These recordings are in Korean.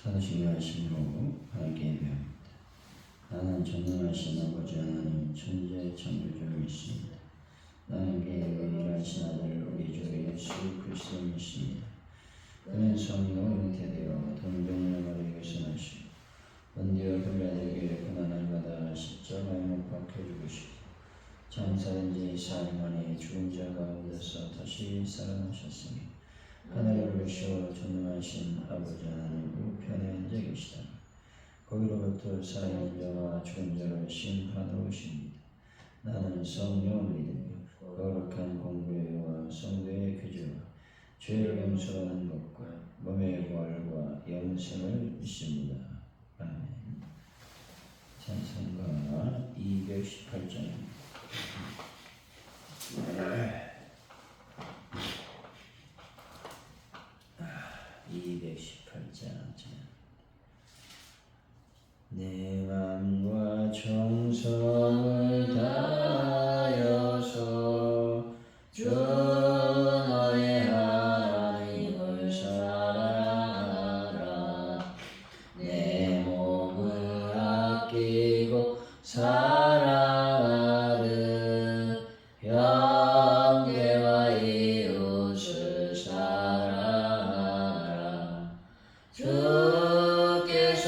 사도신경하심으로 하나님께 예배합니다. 나는 전능하신 아버지 하나님 천지의 창조주를 믿습니다. 나는 그의 일하신 아들 우리 주 예수 그리스도를 믿습니다. 그는 성령으로 잉태되어 동정녀 마리아에게서 나시고 본디오 빌라도에게 고난을 받아 십자가에 못 박혀 죽으시고 장사된 지 4일 만에 죽은 자 가운데서 다시 살아나셨으니 하늘에 오르시어 전능하신 아버지 하나님 우편에 앉아 계시다. 거기로부터 살아있는 자와 죽은 자를 심판하러 오십니다. 나는 성령을 믿으며 거룩한 공교회와 성도의 교제와 죄를 용서하는 것과 몸의 부활과 영생을 믿습니다. 아멘. 찬송가 218장입니다. 218장. 내 맘과 정성을 다하여서 주 너의 하나님을 사랑하라. 내 몸을 아끼고 사랑하는 형제와 이웃을 사랑하라. 주께서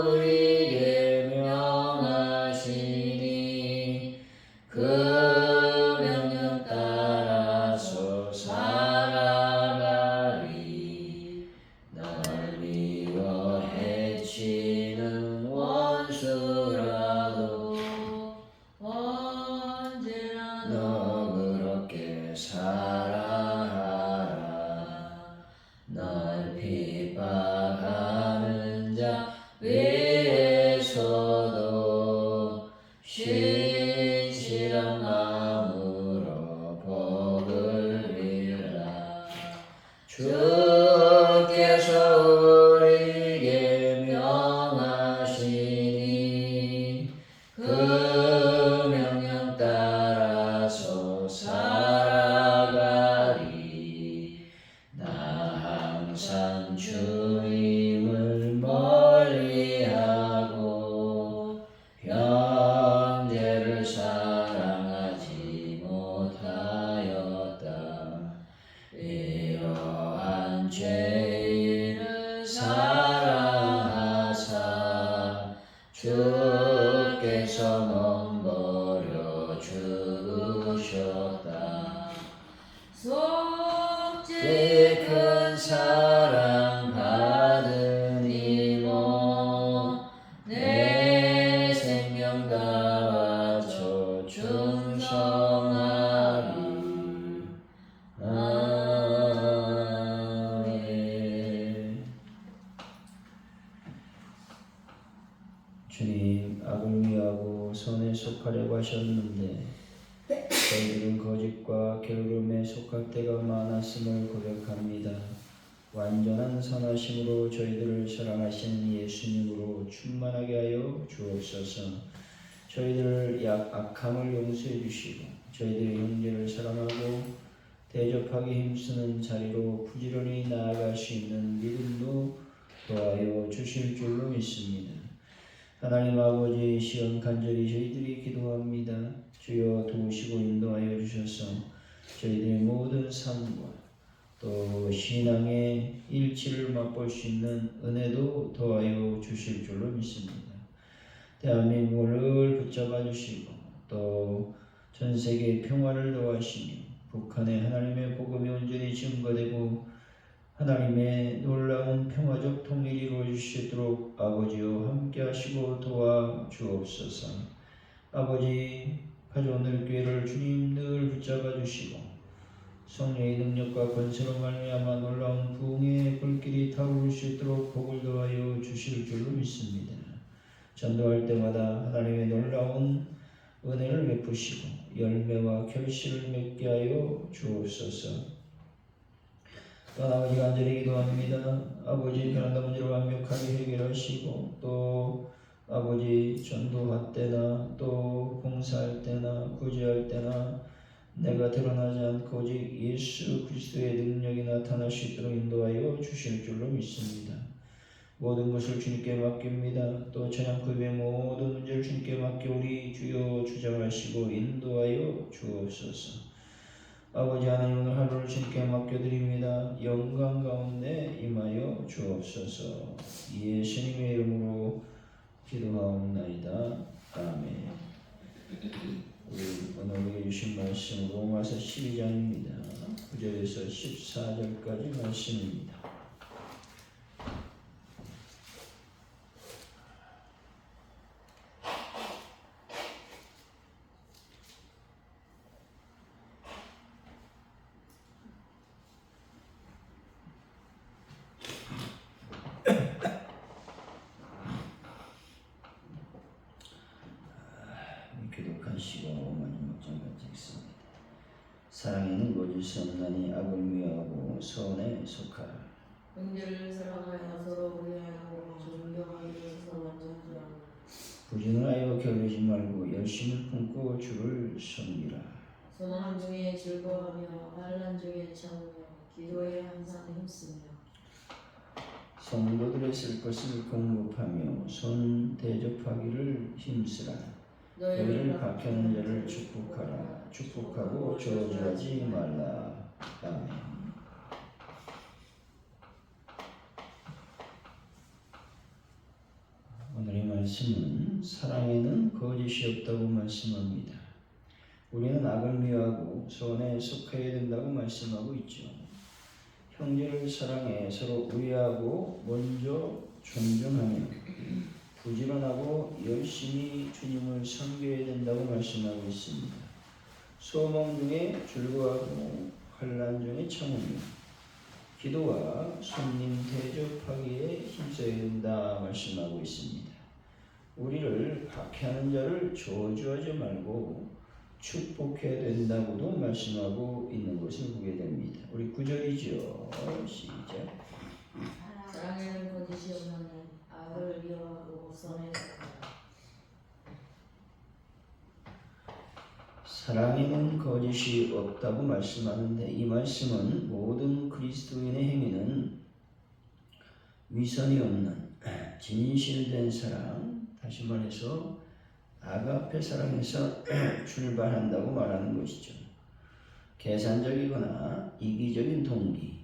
우리에게 명하시니 그 명령 따라서 살아가리. 날 미워 해치는 원수라도 언제나 너 그렇게 사랑하라. 널 핍박하는 자 위에서도 신실한 마음으로 복을 빌라. 주께서 우리에게 명하시니 그 명령 따라서 살아가리. 나 항상 주님을 멀리하고 형제를 사랑하지 못하였다. 이러한 죄인을 사랑하사 주께서 몸버려 죽으셨다. 속죄 큰 사랑 받은 이모 내 생명 다 바쳐 충성하리. 아멘. 주님, 악을 위하고 선에 속하려고 하셨는데 저희들은 거짓과 게으름에 속할 때가 많았음을 고백합니다. 완전한 선하심으로 저희들을 사랑하시는 예수님으로 충만하게 하여 주옵소서. 저희들 악함을 용서해 주시고 저희들의 형제를 사랑하고 대접하기 힘쓰는 자리로 부지런히 나아갈 수 있는 믿음도 도와여 주실 줄로 믿습니다. 하나님 아버지, 시험 간절히 저희들이 기도합니다. 주여 도우시고 인도하여 주셔서 저희들의 모든 삶과 또 신앙의 일치를 맛볼 수 있는 은혜도 더하여 주실 줄로 믿습니다. 대한민국을 늘 붙잡아 주시고 또 전 세계의 평화를 도와주시며 북한에 하나님의 복음이 온전히 증거되고 하나님의 놀라운 평화적 통일이 이루어질 수 있도록 아버지여 함께 하시고 도와주옵소서. 아버지, 가져오늘 교회를 주님 늘 붙잡아 주시고 성령의 능력과 권세로 말미암아 놀라운 부흥의 불길이 타오를 수 있도록 복을 더하여 주실 줄로 믿습니다. 전도할 때마다 하나님의 놀라운 은혜를 베푸시고 열매와 결실을 맺게 하여 주옵소서. 또한 아버지 간절히 기도합니다. 아버지, 변한다 문제를 완벽하게 해결하시고 또 아버지 전도할 때나 또 봉사할 때나 구제할 때나 내가 드러나지 않고 오직 예수 그리스도의 능력이 나타날 수 있도록 인도하여 주실 줄로 믿습니다. 모든 것을 주님께 맡깁니다. 또 저녁 구입의 모든 문제를 주님께 맡기오니 주여 주장하시고 인도하여 주옵소서. 아버지 하나님, 오늘 하루를 주님께 맡겨드립니다. 영광 가운데 임하여 주옵소서. 예수님의 이름으로 기도하옵나이다. 아멘. 우리 오늘 우리에게 주신 말씀 로마서 12장입니다. 9절에서 14절까지 말씀입니다. 기독하시고 마지막 장까지 읽습니다. 사랑에는 거짓 수 없나니 악을 미워하고 선에 속하라. 형제를 사랑하여 서로 우애하고 존경하기 위해서 원정하라. 부진을 하여 게으르지 말고 열심을 품고 주를 섬기라. 소망 중에 즐거워하며 환난 중에 참으며 기도에 항상 힘쓰며 성도들의 쓸 것을 공급하며 손 대접하기를 힘쓰라. 너희를 박해하는 자를 축복하라. 축복하고 저주하지 말라. 아멘. 오늘의 말씀은 사랑에는 거짓이 없다고 말씀합니다. 우리는 악을 미워하고 선에 속해야 된다고 말씀하고 있죠. 형제를 사랑해 서로 우애하고 먼저 존중하며 부지런하고 열심히 주님을 섬겨야 된다고 말씀하고 있습니다. 소망 중에 즐거워하고 환난 중에 참으며 기도와 손님 대접하기에 힘써야 된다 말씀하고 있습니다. 우리를 박해하는 자를 저주하지 말고 축복해야 된다고도 말씀하고 있는 것을 보게 됩니다. 우리 9절이죠. 시작. 사랑에는 거짓이 없나니 악을 미워하고 선에 속하라. 사랑에는 거짓이 없다고 말씀하는데 이 말씀은 모든 그리스도인의 행위는 위선이 없는 진실된 사랑, 다시 말해서 아가페 사랑에서 출발한다고 말하는 것이죠. 계산적이거나 이기적인 동기,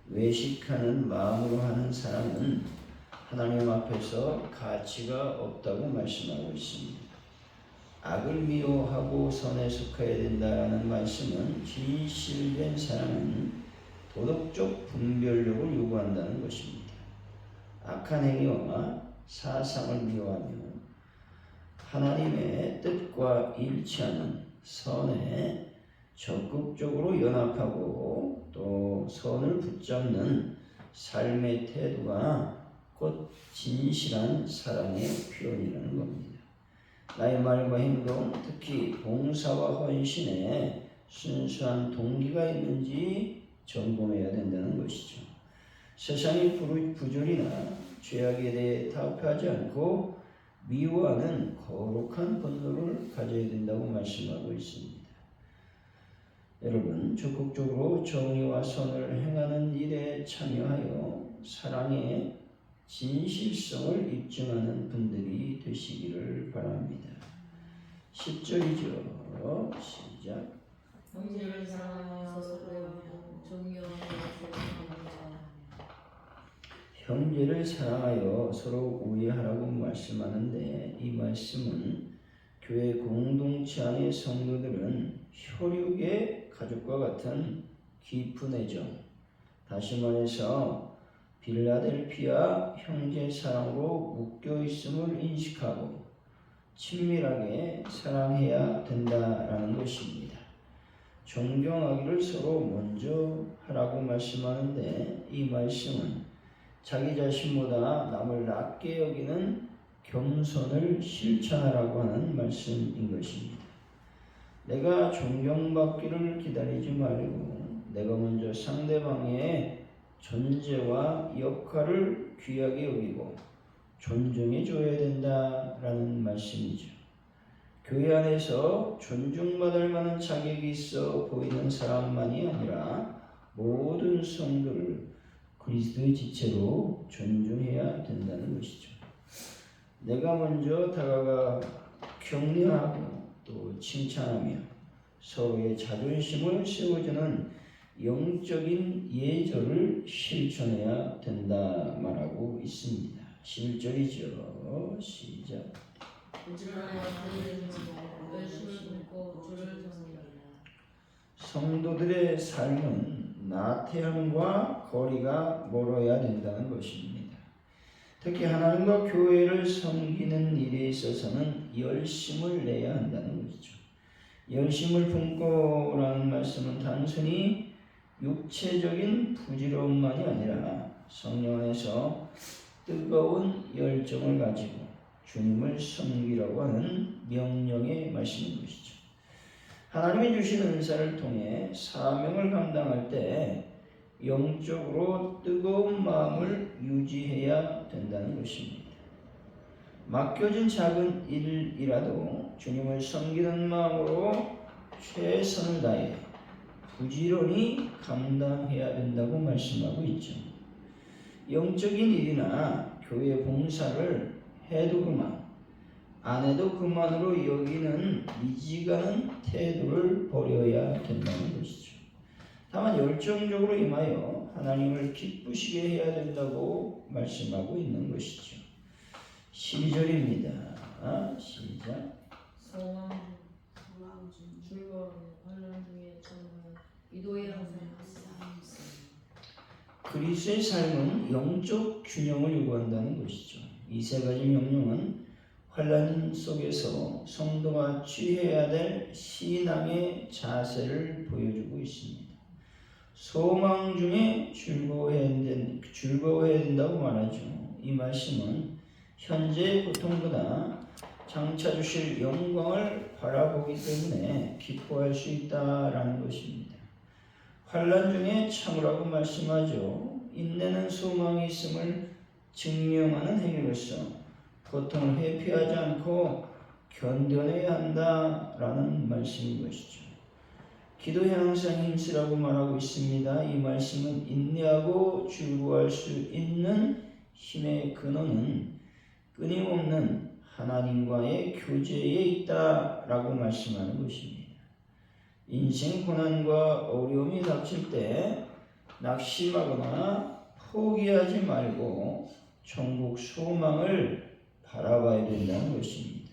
외식하는 마음으로 하는 사랑은 하나님 앞에서 가치가 없다고 말씀하고 있습니다. 악을 미워하고 선에 속해야 된다는 말씀은 진실된 사랑은 도덕적 분별력을 요구한다는 것입니다. 악한 행위와 사상을 미워하며 하나님의 뜻과 일치하는 선에 적극적으로 연합하고 또 선을 붙잡는 삶의 태도가 곧 진실한 사랑의 표현이라는 겁니다. 나의 말과 행동, 특히 봉사와 헌신에 순수한 동기가 있는지 점검해야 된다는 것이죠. 세상의 부조리나 죄악에 대해 타협하지 않고 미워하는 거룩한 분노를 가져야 된다고 말씀하고 있습니다. 여러분, 적극적으로 정의와 선을 행하는 일에 참여하여 사랑의 진실성을 입증하는 분들이 되시기를 바랍니다. 10절이죠. 시작. 형제를 사랑하여 서로 우애하며 존경하고 존경하며 형제를 사랑하여 서로 우애하라고 말씀하는데 이 말씀은 교회 공동체 안의 성도들은 혈육의 가족과 같은 깊은 애정, 다시 말해서 빌라델피아 형제 사랑으로 묶여 있음을 인식하고 친밀하게 사랑해야 된다라는 것입니다. 존경하기를 서로 먼저 하라고 말씀하는데 이 말씀은 자기 자신보다 남을 낮게 여기는 겸손을 실천하라고 하는 말씀인 것입니다. 내가 존경받기를 기다리지 말고 내가 먼저 상대방의 존재와 역할을 귀하게 여기고 존중해 줘야 된다라는 말씀이죠. 교회 안에서 존중받을 만한 자격이 있어 보이는 사람만이 아니라 모든 성도를 그리스도의 지체로 존중해야 된다는 것이죠. 내가 먼저 다가가 격려하고 또 칭찬하며 서로의 자존심을 세워주는 영적인 예절을 실천해야 된다 말하고 있습니다. 11절이죠. 시작. 부지런하여 그들인지 말고 열심을 품고 주를 섬기라. 성도들의 삶은 나태함과 거리가 멀어야 된다는 것입니다. 특히 하나님과 교회를 섬기는 일에 있어서는 열심을 내야 한다는 것이죠. 열심을 품고라는 말씀은 단순히 육체적인 부지런만이 아니라 성령 안에서 뜨거운 열정을 가지고 주님을 섬기라고 하는 명령의 말씀인 것이죠. 하나님이 주신 은사를 통해 사명을 감당할 때 영적으로 뜨거운 마음을 유지해야 된다는 것입니다. 맡겨진 작은 일이라도 주님을 섬기는 마음으로 최선을 다해 부지런히 감당해야 된다고 말씀하고 있죠. 영적인 일이나 교회 봉사를 해도 그만, 안 해도 그만으로 여기는 미지근한 태도를 버려야 된다는 것이죠. 다만 열정적으로 임하여 하나님을 기쁘시게 해야 된다고 말씀하고 있는 것이죠. 12절입니다. 시작. 소망 즐거워하며 환난 중에 참으며 기도에 항상 그리스도의 삶은 영적 균형을 요구한다는 것이죠. 이 세 가지 명령은 환난 속에서 성도가 취해야 될 신앙의 자세를 보여주고 있습니다. 소망 중에 즐거워해야 된다고 말하죠. 이 말씀은 현재의 고통보다 장차 주실 영광을 바라보기 때문에 기뻐할 수 있다라는 것입니다. 환난 중에 참으라고 말씀하죠. 인내는 소망이 있음을 증명하는 행위로서 고통을 회피하지 않고 견뎌내야 한다라는 말씀인 것이죠. 기도에 항상 힘쓰라고 말하고 있습니다. 이 말씀은 인내하고 즐거워할 수 있는 힘의 근원은 끊임없는 하나님과의 교제에 있다라고 말씀하는 것입니다. 인생 고난과 어려움이 닥칠 때 낙심하거나 포기하지 말고 천국 소망을 바라봐야 된다는 것입니다.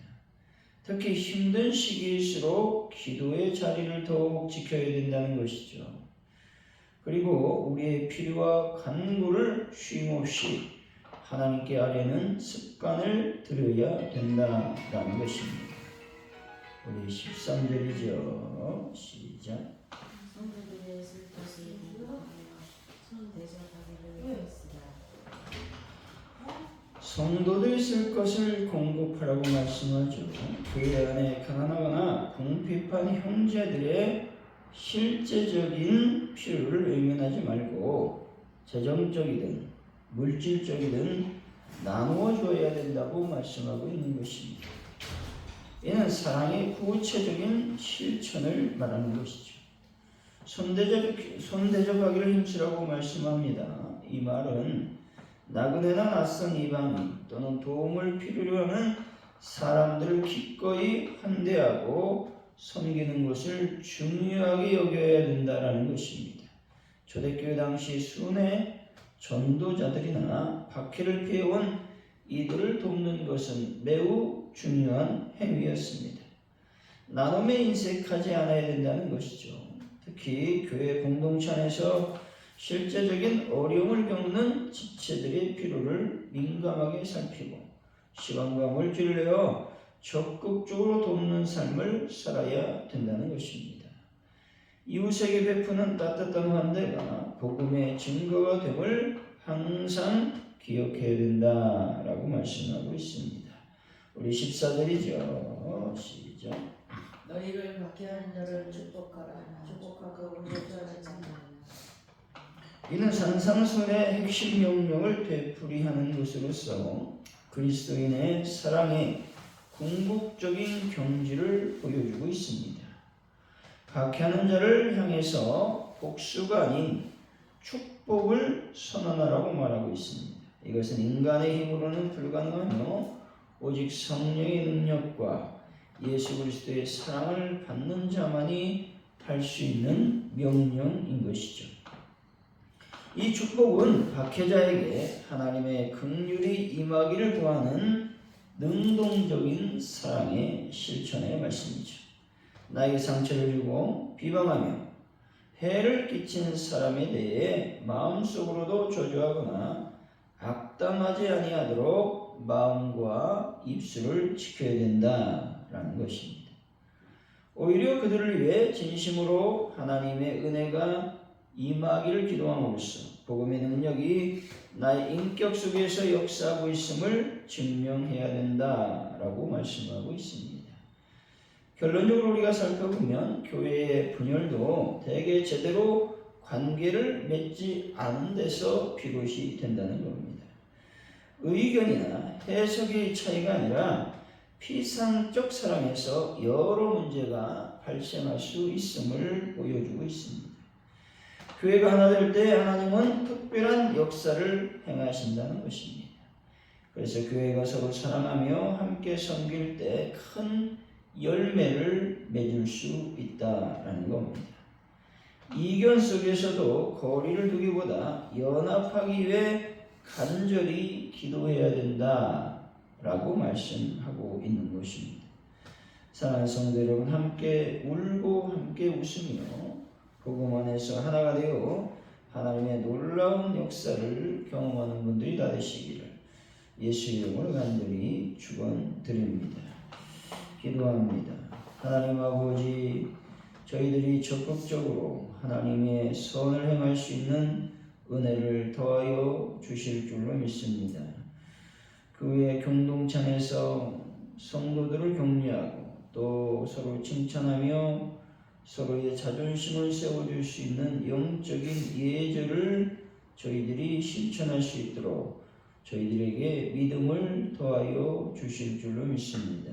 특히 힘든 시기일수록 기도의 자리를 더욱 지켜야 된다는 것이죠. 그리고 우리의 필요와 간구를 쉼없이 하나님께 아뢰는 습관을 들여야 된다라는 것입니다. 우리 13절이죠. 시작. 성도들의 쓸 것을 손 대접하기를 했으라. 성도들이 쓸 것을 공급하라고 말씀하죠. 교회 안에 가난하거나 궁핍한 형제들의 실제적인 필요를 외면하지 말고 재정적이든 물질적이든 나누어 줘야 된다고 말씀하고 있는 것입니다. 이는 사랑의 구체적인 실천을 말하는 것이죠. 손대접하기를 힘쓰라고 말씀합니다. 이 말은 나그네나 낯선 이방인 또는 도움을 필요로 하는 사람들을 기꺼이 환대하고 섬기는 것을 중요하게 여겨야 된다는 것입니다. 초대교회 당시 순회 전도자들이나 박해를 피해온 이들을 돕는 것은 매우 중요한 행위였습니다. 나눔에 인색하지 않아야 된다는 것이죠. 특히 교회 공동체 안에서 실제적인 어려움을 겪는 지체들의 필요를 민감하게 살피고 시간과 물질을 내어 적극적으로 돕는 삶을 살아야 된다는 것입니다. 이웃에게 베푸는 따뜻한 환대가 복음의 증거가 됨을 항상 기억해야 된다라고 말씀하고 있습니다. 우리 14절이죠. 시작. 너희를 박해하는 자를 축복하라. 축복하고 응답자를 찬양하라. 이는 산상순의 핵심 명령을 되풀이하는 것으로서 그리스도인의 사랑의 궁극적인 경지를 보여주고 있습니다. 박해하는 자를 향해서 복수가 아닌 축복을 선언하라고 말하고 있습니다. 이것은 인간의 힘으로는 불가능하며 오직 성령의 능력과 예수 그리스도의 사랑을 받는 자만이 할 수 있는 명령인 것이죠. 이 축복은 박해자에게 하나님의 긍휼이 임하기를 구하는 능동적인 사랑의 실천의 말씀이죠. 나에게 상처를 주고 비방하며 해를 끼친 사람에 대해 마음속으로도 저주하거나 악담하지 아니하도록 마음과 입술을 지켜야 된다라는 것입니다. 오히려 그들을 위해 진심으로 하나님의 은혜가 임하기를 기도함으로써 복음의 능력이 나의 인격 속에서 역사하고 있음을 증명해야 된다라고 말씀하고 있습니다. 결론적으로 우리가 살펴보면 교회의 분열도 대개 제대로 관계를 맺지 않은 데서 비롯이 된다는 겁니다. 의견이나 해석의 차이가 아니라 피상적 사랑에서 여러 문제가 발생할 수 있음을 보여주고 있습니다. 교회가 하나 될 때 하나님은 특별한 역사를 행하신다는 것입니다. 그래서 교회가 서로 사랑하며 함께 섬길 때 큰 열매를 맺을 수 있다라는 겁니다. 이견 속에서도 거리를 두기보다 연합하기 위해 간절히 기도해야 된다라고 말씀하고 있는 것입니다. 사랑하는 성도 여러분, 함께 울고 함께 웃으며 복음 안에서 하나가 되어 하나님의 놀라운 역사를 경험하는 분들이 다 되시기를 예수 이름으로 간절히 축원드립니다. 기도합니다. 하나님 아버지, 저희들이 적극적으로 하나님의 선을 행할 수 있는 은혜를 더하여 주실 줄로 믿습니다. 그 외에 공동체 안에서 성도들을 격려하고 또 서로 칭찬하며 서로의 자존심을 세워줄 수 있는 영적인 예절을 저희들이 실천할 수 있도록 저희들에게 믿음을 더하여 주실 줄로 믿습니다.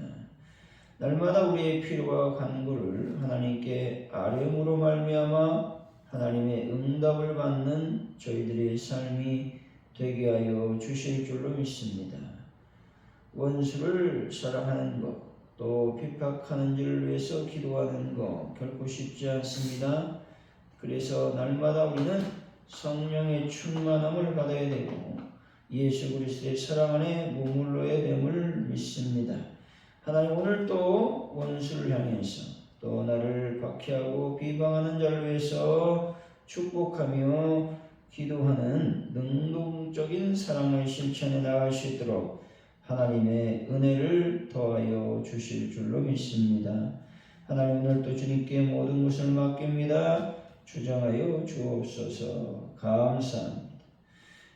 날마다 우리의 필요와 간구를 하나님께 아뢰므로 말미암아 하나님의 응답을 받는 저희들의 삶이 되게 하여 주실 줄로 믿습니다. 원수를 사랑하는 것, 또 핍박하는 자를 위해서 기도하는 것 결코 쉽지 않습니다. 그래서 날마다 우리는 성령의 충만함을 받아야 되고 예수 그리스도의 사랑 안에 머물러야 됨을 믿습니다. 하나님, 오늘 또 원수를 향해서 또 나를 박해하고 비방하는 자를 위해서 축복하며 기도하는 능동적인 사랑을 실천해 나갈 수 있도록 하나님의 은혜를 더하여 주실 줄로 믿습니다. 하나님, 오늘도 주님께 모든 것을 맡깁니다. 주장하여 주옵소서. 감사합니다.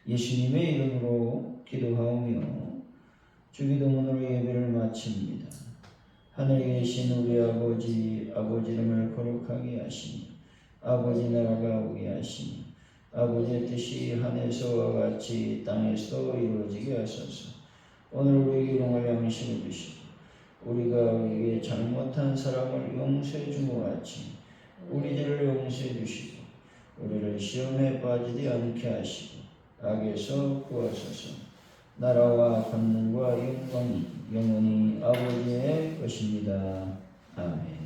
예수님의 이름으로 기도하오며 주기도문으로 예배를 마칩니다. 하늘에 계신 우리 아버지 이름을 거룩하게 하시며 아버지 나라가 오게 하시며 아버지의 뜻이 하늘에서와 같이 땅에서 이루어지게 하소서. 오늘 우리에게 일용할 양식을 주시고 우리가 우리에게 잘못한 사람을 용서해 준 것 같이 우리 죄를 용서해 주시고 우리를 시험에 빠지지 않게 하시고 악에서 구하소서. 나라와 권능과 영광이 영원히 아버지의 것입니다. 아멘.